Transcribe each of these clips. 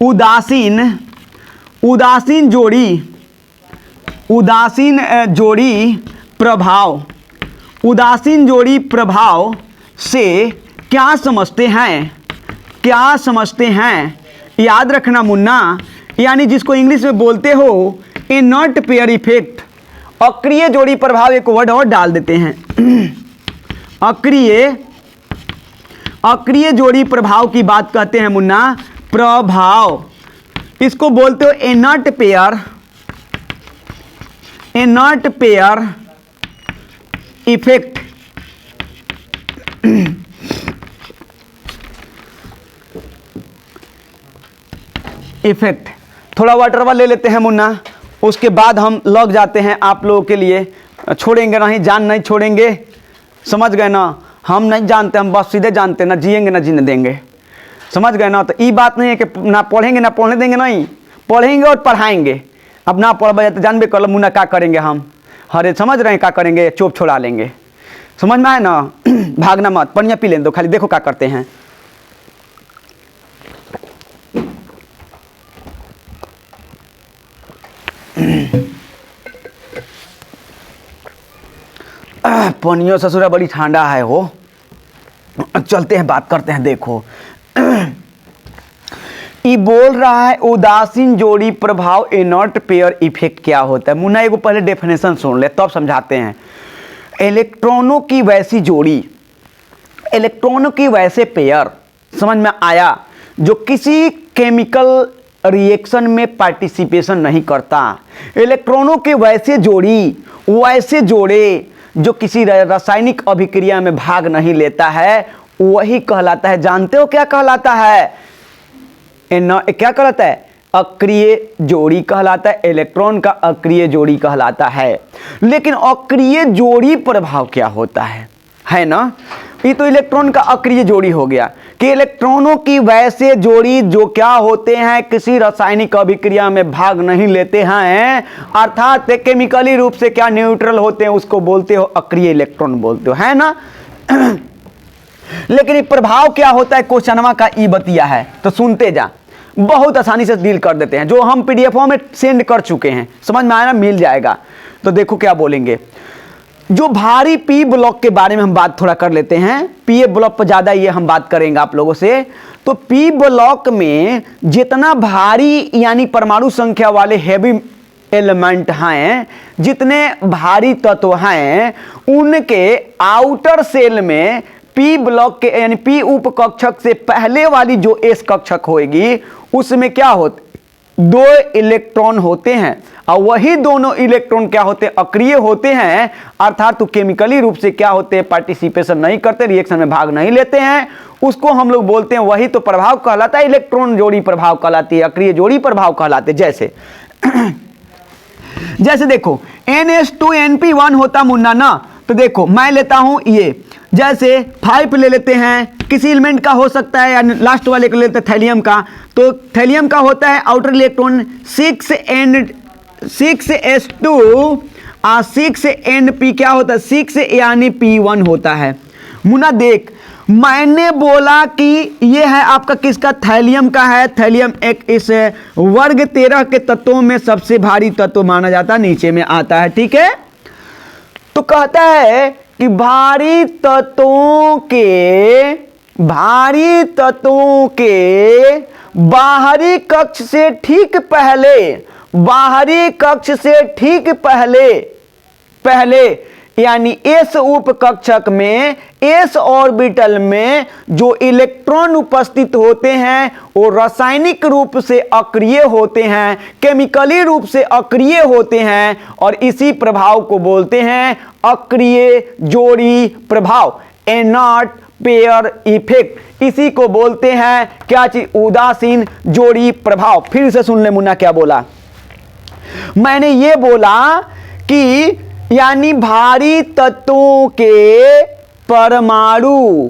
उदासीन जोड़ी प्रभाव से क्या समझते हैं? याद रखना मुन्ना, यानी जिसको इंग्लिश में बोलते हो इनर्ट पेयर इफेक्ट। अक्रिय जोड़ी प्रभाव, एक वर्ड और डाल देते हैं अक्रिय जोड़ी प्रभाव की बात कहते हैं मुन्ना, प्रभाव। इसको बोलते हो इनर्ट पेयर इफेक्ट। थोड़ा वाटर वाला ले लेते हैं मुन्ना, उसके बाद हम लग जाते हैं आप लोगों के लिए। छोड़ेंगे नहीं, जान नहीं छोड़ेंगे, समझ गए ना? हम नहीं जानते, हम बस सीधे जानते ना जिएंगे ना जीने देंगे, समझ गए ना? तो ये बात नहीं है कि ना पढ़ेंगे ना पढ़ने देंगे, नहीं पढ़ेंगे और पढ़ाएंगे। अब ना पढ़ तो जानबे कर लो मुन्ना क्या करेंगे हम, अरे समझ रहे हैं क्या करेंगे? चोप छोड़ा लेंगे, समझ में आए ना? भागना मत, पनिया पी लें दो, खाली देखो क्या करते हैं। पनियो ससुरा बड़ी ठंडा है हो। चलते हैं बात करते हैं। देखो ये बोल रहा है उदासीन जोड़ी प्रभाव इनर्ट पेयर इफेक्ट क्या होता है। मुन्ना एगो पहले डेफिनेशन सुन ले तब समझाते हैं। इलेक्ट्रॉनों की वैसी जोड़ी, इलेक्ट्रॉनों की वैसे पेयर, समझ में आया, जो किसी केमिकल रिएक्शन में पार्टिसिपेशन नहीं करता। इलेक्ट्रॉनों के वैसे जोड़ी, वैसे जोड़े जो किसी रासायनिक अभिक्रिया में भाग नहीं लेता है, वही कहलाता है। जानते हो क्या कहलाता है? क्या कहलाता है? अक्रिय जोड़ी कहलाता है। इलेक्ट्रॉन का अक्रिय जोड़ी कहलाता है। लेकिन अक्रिय जोड़ी प्रभाव क्या होता है ना? ये तो इलेक्ट्रॉन का अक्रिय जोड़ी हो गया कि इलेक्ट्रॉनों की वैसे जोड़ी जो क्या होते हैं, किसी रासायनिक अभिक्रिया में भाग नहीं लेते हैं, अर्थात केमिकली रूप से क्या न्यूट्रल होते हैं, उसको बोलते हो अक्रिय इलेक्ट्रॉन बोलते हो, है ना? लेकिन ये प्रभाव क्या होता है, क्वेश्चनवा का ई बतिया है, तो सुनते जा, बहुत आसानी से डील कर देते हैं, जो हम पीडीएफों में सेंड कर चुके हैं, समझ में आया ना? मिल जाएगा। तो देखो क्या बोलेंगे। जो भारी पी ब्लॉक के बारे में हम बात थोड़ा कर लेते हैं। पी ब्लॉक पर ज़्यादा ये हम बात करेंगे आप लोगों से। तो पी ब्लॉक में जितना भारी यानी परमाणु संख्या वाले हैवी एलिमेंट हैं, जितने भारी तत्व हैं, उनके आउटर सेल में पी ब्लॉक के यानी पी उप कक्षक से पहले वाली जो एस कक्षक होगी, उसमें क्या होता, दो इलेक्ट्रॉन होते हैं, और वही दोनों इलेक्ट्रॉन क्या होते हैं, अक्रिय होते हैं, अर्थात तो केमिकली रूप से क्या होते हैं, पार्टिसिपेशन नहीं करते, रिएक्शन में भाग नहीं लेते हैं। उसको हम लोग बोलते हैं, वही तो प्रभाव कहलाता है, इलेक्ट्रॉन जोड़ी प्रभाव कहलाती है, अक्रिय जोड़ी प्रभाव कहलाते। जैसे देखो NH2NP1 होता मुन्ना ना, तो देखो मैं लेता हूं ये, जैसे 5 ले लेते हैं, किसी एलिमेंट का हो सकता है, या लास्ट वाले को लेते हैं थैलियम का, तो थैलियम का होता है आउटर इलेक्ट्रॉन 6s2 और 6np क्या होता है, 6 यानी p1 होता है। मुन्ना देख, मैंने बोला कि ये है आपका किसका, थैलियम का है। थैलियम एक इस वर्ग 13 के तत्वों में सबसे भारी तत्व माना जाता है, नीचे में आता है, ठीक है। तो कहता है कि भारी तत्वों के बाहरी कक्ष से ठीक पहले यानी एस उप कक्षक में, एस ऑर्बिटल में जो इलेक्ट्रॉन उपस्थित होते हैं वो रासायनिक रूप से अक्रिय होते हैं, केमिकली रूप से अक्रिय होते हैं, और इसी प्रभाव को बोलते हैं अक्रिय जोड़ी प्रभाव, इनर्ट पेयर इफेक्ट। इसी को बोलते हैं क्या चीज, उदासीन जोड़ी प्रभाव। फिर से सुन ले मुन्ना क्या बोला। मैंने ये बोला कि यानी भारी तत्वों के परमाणुओं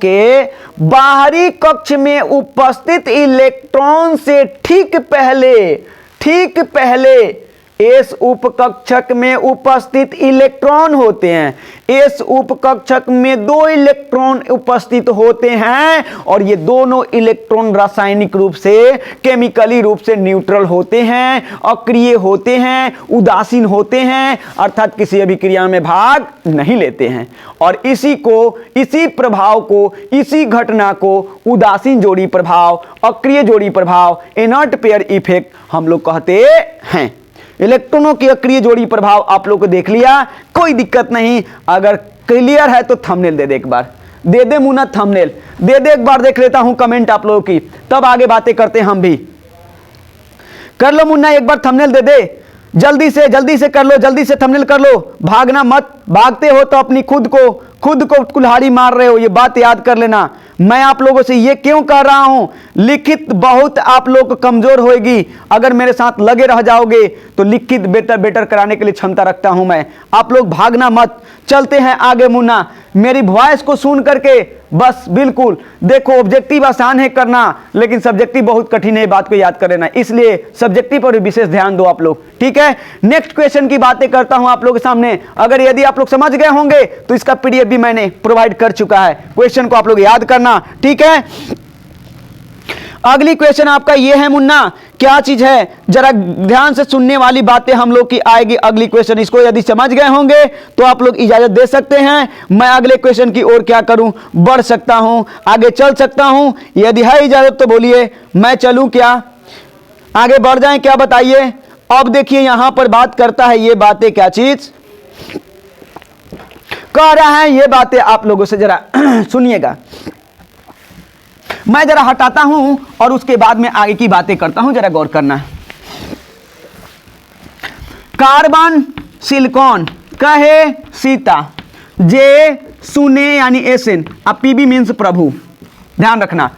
के बाहरी कक्ष में उपस्थित इलेक्ट्रॉन से ठीक पहले इस उपकक्षक में उपस्थित इलेक्ट्रॉन होते हैं। इस उपकक्षक में 2 इलेक्ट्रॉन उपस्थित होते हैं और ये दोनों इलेक्ट्रॉन रासायनिक रूप से, केमिकली रूप से न्यूट्रल होते हैं, अक्रिय होते हैं, उदासीन होते हैं, अर्थात किसी अभिक्रिया में भाग नहीं लेते हैं। और इसी प्रभाव को, इसी घटना को उदासीन जोड़ी प्रभाव, अक्रिय जोड़ी प्रभाव, इनर्ट पेयर इफेक्ट हम लोग कहते हैं। इलेक्ट्रॉनों की अक्रिय जोड़ी प्रभाव आप लोग को देख लिया, कोई दिक्कत नहीं। अगर क्लियर है तो थंबनेल दे दे, एक बार दे दे मुन्ना, थंबनेल दे दे, एक बार देख लेता हूं कमेंट आप लोगों की, तब आगे बातें करते हैं। हम भी कर लो मुन्ना, एक बार थंबनेल दे दे, जल्दी से कर लो, जल्दी से थंबनेल कर लो, भागना मत। भागते हो तो अपनी खुद को कुल्हाड़ी मार रहे हो, ये बात याद कर लेना। मैं आप लोगों से ये क्यों कह रहा हूं, लिखित बहुत आप लोग को कमजोर होगी। अगर मेरे साथ लगे रह जाओगे तो लिखित बेटर कराने के लिए क्षमता रखता हूं मैं। आप लोग भागना मत, चलते हैं आगे मुन्ना। मेरी वॉइस को सुन करके बस बिल्कुल देखो, ऑब्जेक्टिव आसान है करना, लेकिन सब्जेक्टिव बहुत कठिन है, बात को याद कर लेना। इसलिए सब्जेक्टिव पर भी विशेष ध्यान दो आप लोग, ठीक है। नेक्स्ट क्वेश्चन की बातें करता हूं आप लोगों के सामने। अगर यदि आप लोग समझ गए होंगे तो इसका पीडीएफ भी मैंने प्रोवाइड कर चुका है। क्वेश्चन को आप लोग याद करना, ठीक है। अगली क्वेश्चन आपका ये है मुन्ना, क्या चीज है, जरा ध्यान से सुनने वाली बातें हम लोग की आएगी। अगली क्वेश्चन, इसको यदि समझ गए होंगे तो आप लोग इजाजत दे सकते हैं, मैं अगले क्वेश्चन की ओर क्या करूं, बढ़ सकता हूं, आगे चल सकता हूं। यदि है इजाजत तो बोलिए, मैं चलूं क्या, आगे बढ़ जाएं क्या, बताइए। अब देखिए यहां पर बात करता है, ये बातें क्या चीज कह रहा है, ये बातें आप लोगों से जरा सुनिएगा। मैं जरा हटाता हूं और उसके बाद में आगे की बातें करता हूं, जरा गौर करना। कार्बन सिलिकॉन कहे सीता, जे सुने यानी एसएन, अब पीबी मीन्स प्रभु, ध्यान रखना।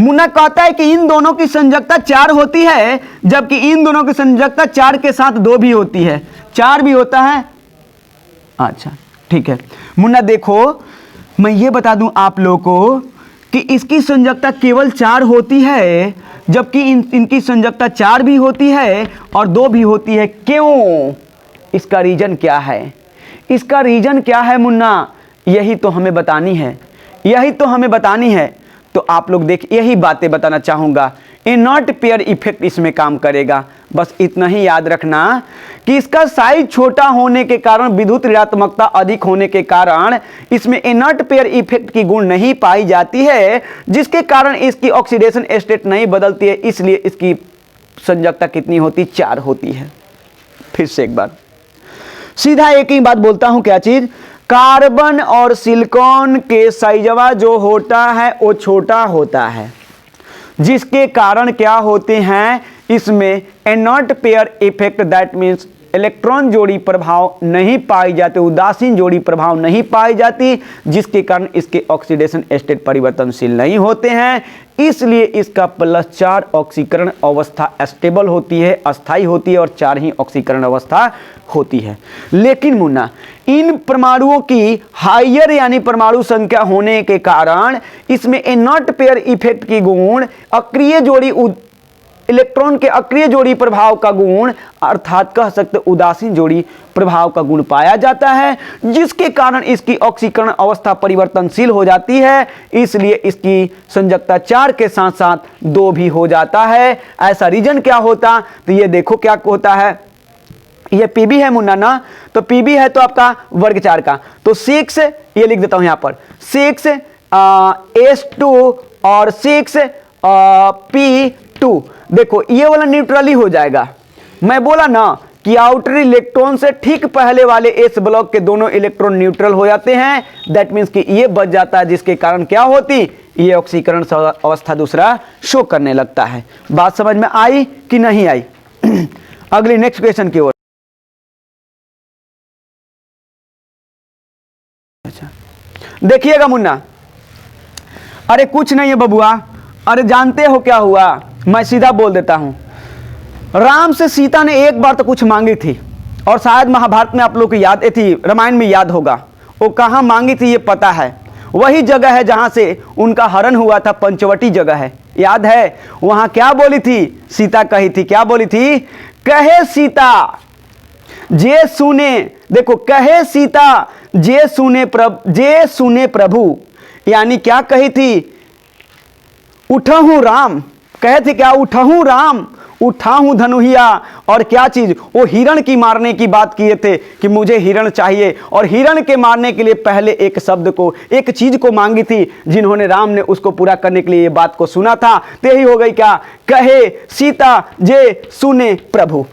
मुन्ना कहता है कि इन दोनों की संयोजकता 4 होती है, जबकि इन दोनों की संयोजकता 4 के साथ 2 भी होती है। 4 भी होता है, अच्छा ठीक है मुन्ना। देखो मैं ये बता दूं आप लोगों को कि इसकी संयोजकता केवल 4 होती है, जबकि इनकी संयोजकता 4 भी होती है और 2 भी होती है। क्यों, इसका रीजन क्या है, इसका रीजन क्या है मुन्ना, यही तो हमें बतानी है, यही तो हमें बतानी है। तो आप लोग देख, यही बातें बताना चाहूंगा। इनर्ट पेयर इफेक्ट इसमें काम करेगा, बस इतना ही याद रखना कि इसका साइज छोटा होने के कारण, विद्युत ऋणात्मकता अधिक होने के कारण इसमें इनर्ट पेयर इफेक्ट की गुण नहीं पाई जाती है, जिसके कारण इसकी ऑक्सीडेशन स्टेट नहीं बदलती है। इसलिए इसकी संयोजकता कितनी होती, 4 होती है। फिर से एक बार सीधा एक ही बात बोलता हूं, क्या चीज, कार्बन और सिलिकॉन के साइजवा जो होता है वो छोटा होता है, जिसके कारण क्या होते हैं, इसमें inert pair effect, that means electron जोड़ी प्रभाव नहीं पाई जाती, उदासीन जोड़ी प्रभाव नहीं पाई जाती, जिसके कारण इसके ऑक्सीडेशन स्टेट परिवर्तनशील नहीं होते हैं। इसलिए इसका +4 ऑक्सीकरण अवस्था स्टेबल होती है, अस्थाई होती है, और 4 ही ऑक्सीकरण अवस्था होती है। लेकिन मुन्ना, इन परमाणुओं की हाइयर यानी परमाणु संख्या होने के कारण इसमें इनर्ट पेयर इफेक्ट की गुण, अक्रिय जोड़ी इलेक्ट्रॉन के अक्रिय जोड़ी प्रभाव का गुण, अर्थात कह सकते उदासीन जोड़ी प्रभाव का गुण पाया जाता है, जिसके कारण इसकी ऑक्सीकरण अवस्था परिवर्तनशील हो जाती है। इसलिए इसकी संयोजकता 4 के साथ साथ 2 भी हो जाता है। ऐसा रीजन क्या होता, तो ये देखो क्या होता है, ये पीबी है मुन्ना ना, तो पीबी है तो आपका वर्ग 4 का, तो 6 ये लिख देता हूं यहां पर, 6 S2 और 6 P2। देखो ये वाला न्यूट्रली हो जाएगा। मैं बोला ना कि आउटर इलेक्ट्रॉन से ठीक पहले वाले एस ब्लॉक के दोनों इलेक्ट्रॉन न्यूट्रल हो जाते हैं, दैट मीन्स कि ये बच जाता है, जिसके कारण क्या होती, ये ऑक्सीकरण अवस्था दूसरा शो करने लगता है। बात समझ में आई कि नहीं आई? अगली नेक्स्ट क्वेश्चन की ओर। अच्छा देखिएगा मुन्ना, अरे कुछ नहीं है बबुआ, अरे जानते हो क्या हुआ, मैं सीधा बोल देता हूं। राम से सीता ने एक बार तो कुछ मांगी थी, और शायद महाभारत में आप लोग को याद थी, रामायण में याद होगा, वो कहां मांगी थी ये पता है, वही जगह है जहां से उनका हरण हुआ था, पंचवटी जगह है, याद है। वहां क्या बोली थी सीता, कही थी, क्या बोली थी, कहे सीता जे सुने, देखो कहे सीता जे सुने प्रभु, यानी क्या कही थी, उठहूं राम, कहे थे क्या, उठहूं राम उठाऊं धनुहिया, और क्या चीज, वो हिरण की मारने की बात किए थे कि मुझे हिरण चाहिए, और हिरण के मारने के लिए पहले एक शब्द को, एक चीज को मांगी थी, जिन्होंने राम ने उसको पूरा करने के लिए ये बात को सुना था। तो यही हो गई क्या, कहे सीता जे सुने प्रभु,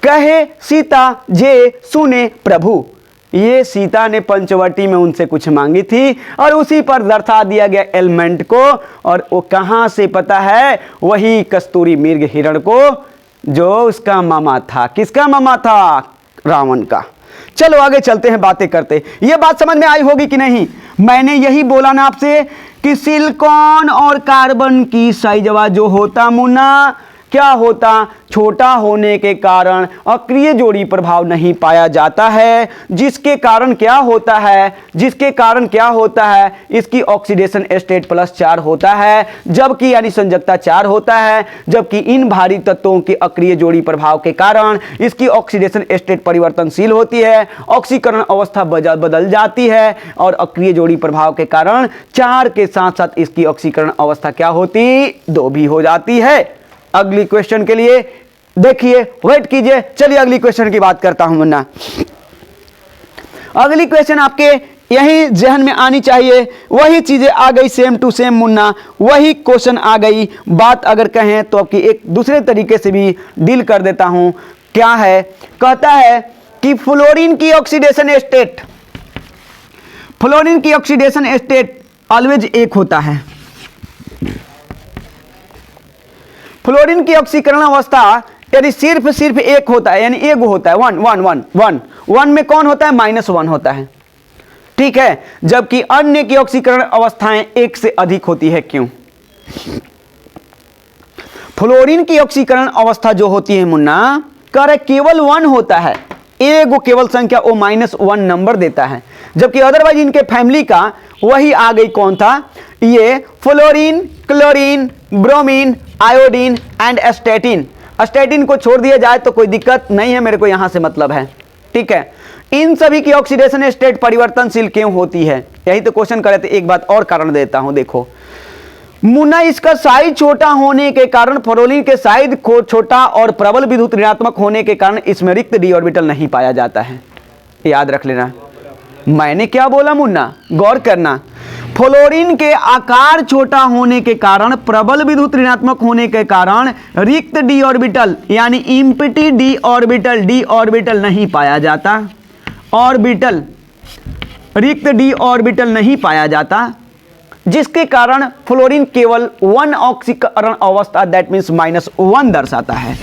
कहे सीता जे सुने प्रभु, ये सीता ने पंचवटी में उनसे कुछ मांगी थी और उसी पर दर्शा दिया गया एलिमेंट को, और वो कहां से पता है, वही कस्तूरी मृग हिरण को, जो उसका मामा था। किसका मामा था, रावण का। चलो आगे चलते हैं, बातें करते। ये बात समझ में आई होगी कि नहीं, मैंने यही बोला ना आपसे कि सिलिकॉन और कार्बन की साइजवा जो होता मुन्ना, क्या होता, छोटा होने के कारण अक्रिय जोड़ी प्रभाव नहीं पाया जाता है, जिसके कारण क्या होता है, जिसके कारण क्या होता है, इसकी ऑक्सीडेशन स्टेट +4 होता है, जबकि यानी संयोजकता 4 होता है, जबकि इन भारी तत्वों के अक्रिय जोड़ी प्रभाव के कारण इसकी ऑक्सीडेशन स्टेट परिवर्तनशील होती है, ऑक्सीकरण अवस्था बदल जाती है, और अक्रिय जोड़ी प्रभाव के कारण 4 के साथ साथ इसकी ऑक्सीकरण अवस्था क्या होती, 2 भी हो जाती है। अगली क्वेश्चन के लिए देखिए, वेट कीजिए, चलिए अगली क्वेश्चन की बात करता हूं मुन्ना। अगली क्वेश्चन आपके यही जहन में आनी चाहिए, वही चीजें आ गई सेम टू सेम मुन्ना, वही क्वेश्चन आ गई। बात अगर कहें तो आपकी एक दूसरे तरीके से भी डील कर देता हूं। क्या है, कहता है कि फ्लोरीन की ऑक्सीडेशन स्टेट, फ्लोरीन की ऑक्सीडेशन स्टेट ऑलवेज 1 होता है। फ्लोरीन की ऑक्सीकरण अवस्था यदि सिर्फ 1 होता है, यानी एगो होता है, 1 में कौन होता है, -1 होता है, ठीक है, जबकि अन्य की ऑक्सीकरण अवस्थाएं 1 से अधिक होती है। क्यों, फ्लोरीन की ऑक्सीकरण अवस्था जो होती है मुन्ना, कर केवल 1 होता है, एगो केवल संख्या वो -1 नंबर देता है, जबकि अदरवाइज इनके फैमिली का वही आ गई, कौन था, ये fluorine, chlorine, bromine, iodine and एस्टेटिन। एस्टेटिन को छोड़ दिया जाए तो कोई दिक्कत नहीं है, मेरे को यहां से मतलब है, ठीक है। इन सभी की ऑक्सीडेशन स्टेट परिवर्तनशील क्यों होती है, यही तो क्वेश्चन करे थे। एक बात और कारण देता हूं, देखो मुन्ना, इसका साइज छोटा होने के कारण, फ्लोरीन के साइज छोटा और प्रबल विद्युत ऋणात्मक होने के कारण इसमें रिक्त डी ऑर्बिटल नहीं पाया जाता है। याद रख लेना, मैंने क्या बोला मुन्ना, गौर करना। फ्लोरीन के आकार छोटा होने के कारण, प्रबल विद्युत ऋणात्मक होने के कारण रिक्त डी ऑर्बिटल यानी इम्प्टी डी ऑर्बिटल नहीं पाया जाता, ऑर्बिटल, रिक्त डी ऑर्बिटल नहीं पाया जाता, जिसके कारण फ्लोरीन केवल 1 ऑक्सीकरण अवस्था, दैट मीन्स -1 दर्शाता है,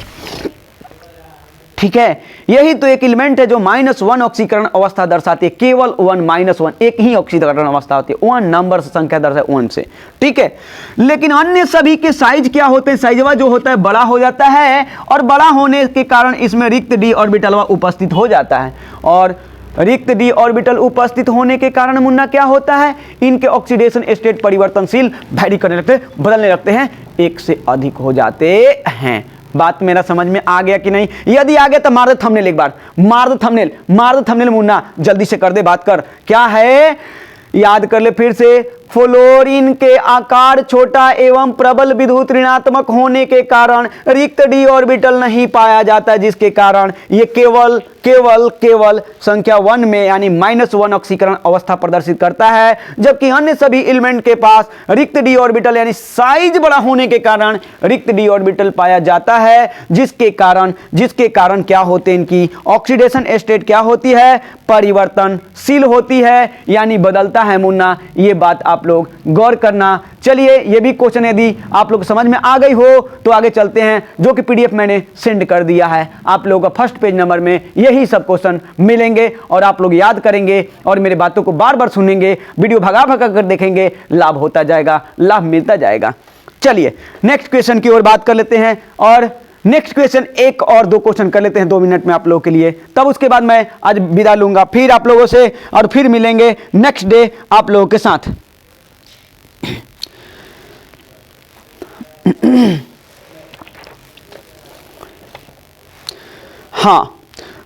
ठीक है। यही तो एक एलिमेंट है जो -1 ऑक्सीकरण अवस्था दर्शाती है, केवल 1, -1, एक ही ऑक्सीकरण अवस्था होती है, 1 नंबर से संख्या दर्शाए 1 से, ठीक है। लेकिन अन्य सभी के साइज क्या होते हैं, साइजवा जो होता है बड़ा हो जाता है, और बड़ा होने के कारण इसमें रिक्त डी ऑर्बिटल उपस्थित हो जाता है, और रिक्त डी ऑर्बिटल उपस्थित होने के कारण मुन्ना क्या होता है, इनके ऑक्सीडेशन स्टेट परिवर्तनशील, वैरी करने लगते हैं, बदलने लगते हैं, 1 से अधिक हो जाते हैं। बात मेरा समझ में आ गया कि नहीं, यदि आ गया तो मार दे थंबनेल, एक बार मार दो थंबनेल मुन्ना, जल्दी से कर दे, बात कर, क्या है, याद कर ले फिर से। फ्लोरीन के आकार छोटा एवं प्रबल विद्युत ऋणात्मक होने के कारण रिक्त डी ऑर्बिटल नहीं पाया जाता, जिसके कारण ये केवल संख्या 1 में यानी -1 ऑक्सीकरण अवस्था प्रदर्शित करता है, जबकि अन्य सभी एलिमेंट के पास रिक्त डी ऑर्बिटल यानी साइज बड़ा होने के कारण रिक्त डी ऑर्बिटल पाया जाता है, जिसके कारण क्या होते हैं, इनकी ऑक्सीडेशन स्टेट क्या होती है, परिवर्तनशील होती है, यानी बदलता है मुन्ना। ये बात आप लोग गौर करना। चलिए, ये भी क्वेश्चन यदि आप लोग समझ में आ गई हो तो आगे चलते हैं, जो कि पीडीएफ मैंने सेंड कर दिया है। आप लोगों का फर्स्ट पेज नंबर में यही सब क्वेश्चन मिलेंगे और आप लोग याद करेंगे और मेरे बातों को बार बार सुनेंगे, वीडियो भगा भगा कर देखेंगे, लाभ होता जाएगा, लाभ मिलता जाएगा। चलिए नेक्स्ट क्वेश्चन की ओर बात कर लेते हैं, और नेक्स्ट क्वेश्चन 1 और 2 क्वेश्चन कर लेते हैं 2 मिनट में आप लोगों के लिए, तब उसके बाद मैं आज विदा लूंगा फिर आप लोगों से, और फिर मिलेंगे नेक्स्ट डे आप लोगों के साथ। हाँ,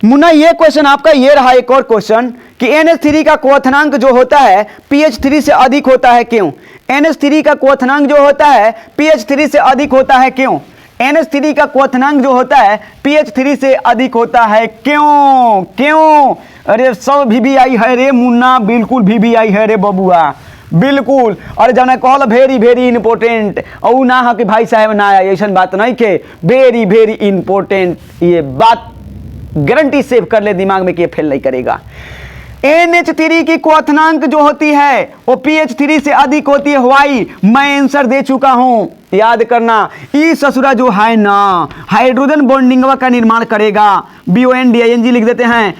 मुन्ना ये क्वेश्चन आपका ये रहा, एक और क्वेश्चन कि NH3 का क्वथनांक जो होता है pH 3 से अधिक होता है क्यों? NH3 का क्वथनांक जो होता है pH 3 से अधिक होता है क्यों? NH3 का क्वथनांक जो होता है pH 3 से अधिक होता है क्यों? क्यों? अरे सब VBI है रे मुन्ना, बिल्कुल VBI है रे बबुआ, बिल्कुल। और जब कहल वेरी वेरी इंपॉर्टेंट और ना है कि भाई साहब ना आया, ऐसा बात नहीं के, वेरी वेरी इंपॉर्टेंट, ये बात गारंटी सेव कर ले दिमाग में कि ये फेल नहीं करेगा। NH3 की क्वथनांक जो होती है वो pH 3 से अधिक होती है। वाई मैं आंसर दे चुका हूं, याद करना। ई ससुरा जो है ना हाइड्रोजन बॉन्डिंग का निर्माण करेगा, BONDING लिख देते हैं।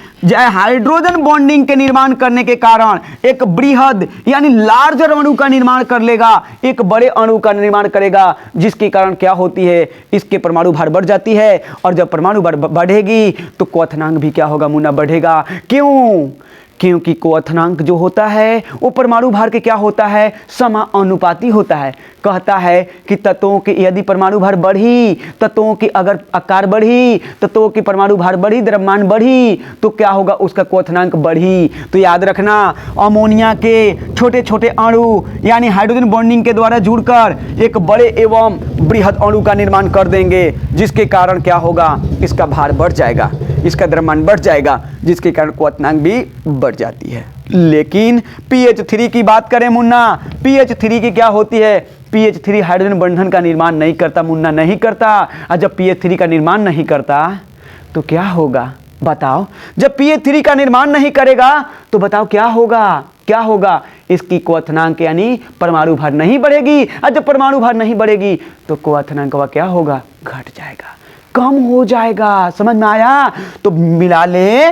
हाइड्रोजन बॉन्डिंग के निर्माण करने के कारण एक बृहद यानी लार्जर अणु का निर्माण कर लेगा, एक बड़े अणु का निर्माण करेगा, जिसके कारण क्या होती है, इसके परमाणु भार बढ़ जाती है। और जब परमाणु भार बढ़ेगी तो क्वथनांक भी क्या होगा मुन्ना, बढ़ेगा। क्यों? क्योंकि क्वथनांक जो होता है वो परमाणु भार के क्या होता है, समानुपाती होता है। कहता है कि तत्वों की यदि परमाणु भार बढ़ी, तत्वों की अगर आकार बढ़ी, तत्वों की परमाणु भार बढ़ी, द्रव्यमान बढ़ी, तो क्या होगा, उसका क्वथनांक बढ़ी। तो याद रखना, अमोनिया के छोटे छोटे अणु यानी हाइड्रोजन बॉन्डिंग के द्वारा जुड़कर एक बड़े एवं बृहद अणु का निर्माण कर देंगे, जिसके कारण क्या होगा, इसका भार बढ़ जाएगा, इसका द्रव्यमान बढ़ जाएगा, जिसके कारण क्वथनांक भी बढ़ जाती है। लेकिन pH 3 की बात करें मुन्ना, pH 3 की क्या होती है, pH 3 हाइड्रोजन बंधन का निर्माण नहीं करता मुन्ना, नहीं करता। और जब pH 3 का निर्माण नहीं करता तो क्या होगा बताओ? जब pH 3 का निर्माण नहीं करेगा तो बताओ क्या होगा, क्या होगा, इसकी क्वथनांक यानी परमाणु भार नहीं बढ़ेगी। और जब परमाणु भार नहीं बढ़ेगी तो क्वथनांक क्या होगा, घट जाएगा, कम हो जाएगा। समझ में आया? तो मिला ले,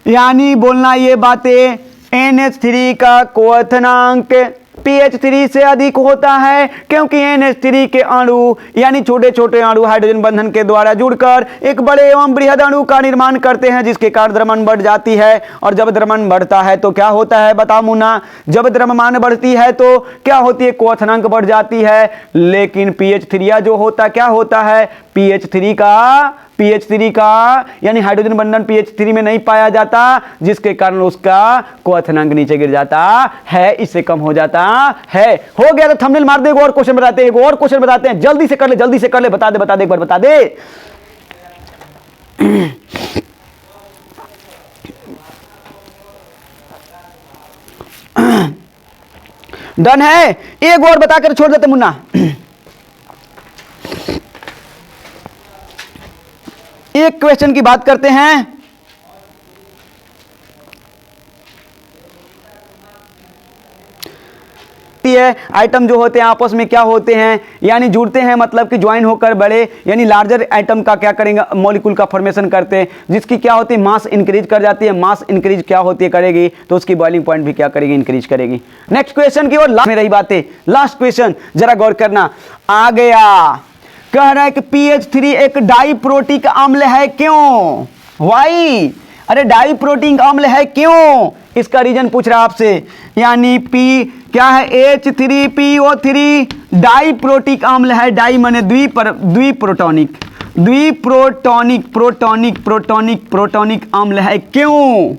यानी बोलना ये बातें, NH3 का क्वथनांक pH 3 से अधिक होता है क्योंकि NH3 के अणु यानी छोटे छोटे अणु हाइड्रोजन बंधन के द्वारा जुड़कर एक बड़े एवं बृहद अणु का निर्माण करते हैं, जिसके कारण द्रव्यमान बढ़ जाती है। और जब द्रव्यमान बढ़ता है तो क्या होता है बताओ मुन्ना? जब द्रव्यमान बढ़ती है तो क्या होती है, क्वथनांक बढ़ जाती है। लेकिन pH 3 जो होता क्या होता है, pH 3 का यानी हाइड्रोजन बंधन pH 3 में नहीं पाया जाता, जिसके कारण उसका क्वथनांक नीचे गिर जाता है, इससे कम हो जाता है। हो गया तो थंबनेल मार दे, और क्वेश्चन बताते हैं, एक और क्वेश्चन बताते हैं, जल्दी से कर ले, जल्दी से कर ले, बता दे एक बार बता दे। डन है, एक और बताकर छोड़ देते मुन्ना। एक क्वेश्चन की बात करते हैं। आइटम जो होते हैं आपस में क्या होते हैं, यानी जुड़ते हैं, मतलब कि ज्वाइन होकर बड़े यानी लार्जर आइटम का क्या करेंगे, मॉलिक्यूल का फॉर्मेशन करते हैं, जिसकी क्या होती है, मास इंक्रीज कर जाती है। मास इंक्रीज क्या होती है, करेगी, तो उसकी बॉइलिंग पॉइंट भी क्या करेगी, इंक्रीज करेगी। नेक्स्ट क्वेश्चन की ओर लास्ट में रही बातें, लास्ट क्वेश्चन जरा गौर करना। आ गया, कह रहा है कि pH 3 एक डाइप्रोटिक अम्ल है क्यों? वाई, अरे डाइप्रोटिक अम्ल है क्यों, इसका रीजन पूछ रहा आपसे। यानी P क्या है, H3PO3 डाइप्रोटिक अम्ल है। डाई माने द्विप्रोटॉनिक, प्रोटॉनिक अम्ल है क्यों?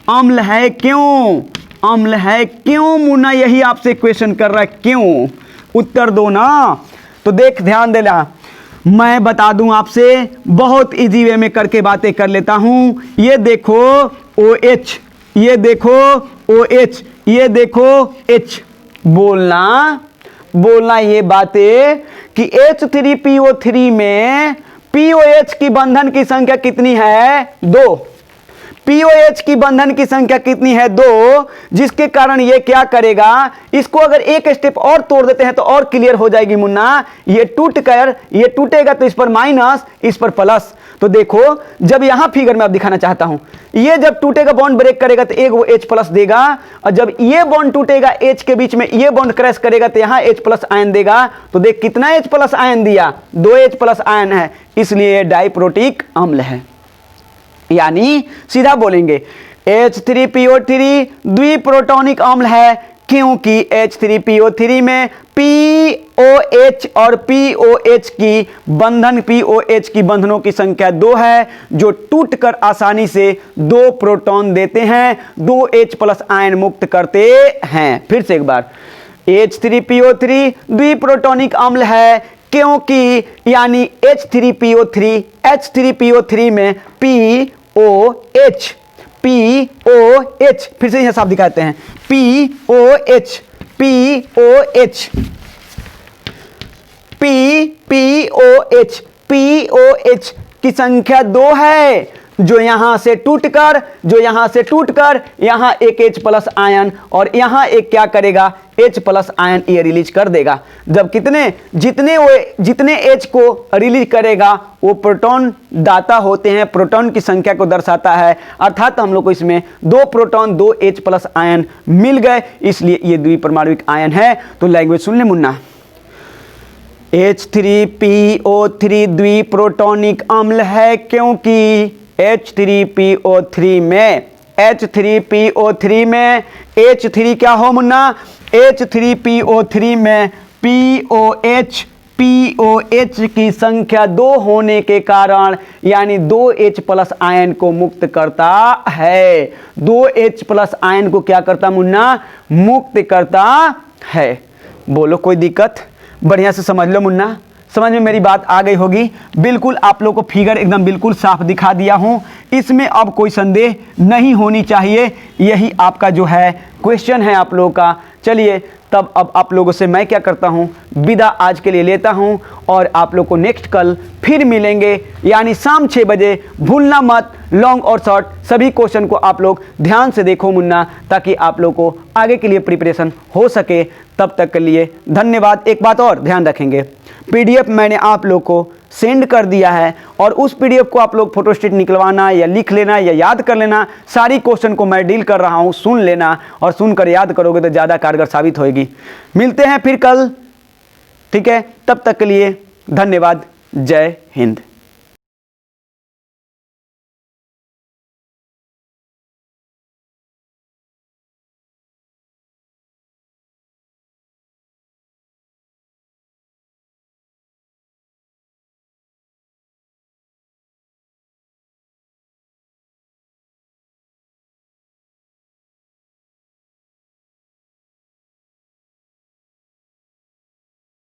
अम्ल है क्यों? अम्ल है क्यों मुन्ना, यही आपसे क्वेश्चन कर रहा है, क्यों? उत्तर दो ना। तो देख, ध्यान देना, मैं बता दूं आपसे, बहुत इजी वे में करके बातें कर लेता हूं। ये देखो OH, ये देखो OH, ये देखो H, बोलना ये बातें कि H3PO3 में POH की बंधन की संख्या कितनी है, 2। POH की बंधन की संख्या कितनी है, 2, जिसके कारण ये क्या करेगा, इसको अगर एक स्टेप और तोड़ देते हैं तो और क्लियर हो जाएगी मुन्ना। ये टूटेगा तो इस पर माइनस, इस पर प्लस। तो देखो, जब यहां फिगर में आप दिखाना चाहता हूं, ये जब टूटेगा, बॉन्ड ब्रेक करेगा तो एक वो H प्लस देगा, और जब ये बॉन्ड टूटेगा H के बीच में, ये बॉन्ड क्रैश करेगा तो यहां H प्लस आयन देगा। तो देख कितना H प्लस आयन दिया, 2H प्लस आयन है, इसलिए डाइप्रोटिक अम्ल है। यानी सीधा बोलेंगे H3PO3 द्विप्रोटॉनिक अम्ल है। क्योंकि H3PO3 में POH और POH की बंधनों की संख्या 2 है, जो टूटकर आसानी से 2 प्रोटॉन देते हैं, 2 H+ आयन मुक्त करते हैं। फिर से एक बार, H3PO3 द्विप्रोटॉनिक अम्ल है क्योंकि यानी H3PO3 में POH, फिर से यह साफ दिखाते हैं, POH की संख्या 2 है, जो यहां से टूटकर यहां एक H+ आयन और यहां एक क्या करेगा, H+ आयन ये रिलीज कर देगा। जब जितने H को रिलीज करेगा वो प्रोटॉन दाता होते हैं, प्रोटॉन की संख्या को दर्शाता है। अर्थात हम लोग को इसमें 2 प्रोटॉन 2 H+ आयन मिल गए, इसलिए ये द्विपरमाणुविक आयन है। तो लैंग्वेज सुन ले मुन्ना, H3PO3 द्विप्रोटॉनिक अम्ल है क्योंकि H3PO3 में H3 क्या हो मुन्ना, H3PO3 में POH की संख्या 2 होने के कारण यानी 2 H+ आयन को मुक्त करता है, 2 H+ आयन को क्या करता मुन्ना, मुक्त करता है। बोलो कोई दिक्कत, बढ़िया से समझ लो मुन्ना, समझ में मेरी बात आ गई होगी। बिल्कुल आप लोगों को फिगर एकदम बिल्कुल साफ दिखा दिया हूं, इसमें अब कोई संदेह नहीं होनी चाहिए। यही आपका जो है क्वेश्चन है आप लोगों का। चलिए तब अब आप लोगों से मैं क्या करता हूं, विदा आज के लिए लेता हूं और आप लोग को नेक्स्ट कल फिर मिलेंगे, यानी शाम 6 बजे। भूलना मत, लॉन्ग और शॉर्ट सभी क्वेश्चन को आप लोग ध्यान से देखो मुन्ना, ताकि आप लोग को आगे के लिए प्रिपरेशन हो सके। तब तक के लिए धन्यवाद। एक बात और ध्यान रखेंगे, PDF मैंने आप लोग को सेंड कर दिया है और उस PDF को आप लोग फोटोस्टेट निकलवाना या लिख लेना या याद कर लेना। सारी क्वेश्चन को मैं डील कर रहा हूं, सुन लेना और सुनकर याद करोगे तो ज़्यादा कारगर साबित होगी। मिलते हैं फिर कल, ठीक है? तब तक के लिए धन्यवाद। जय हिंद।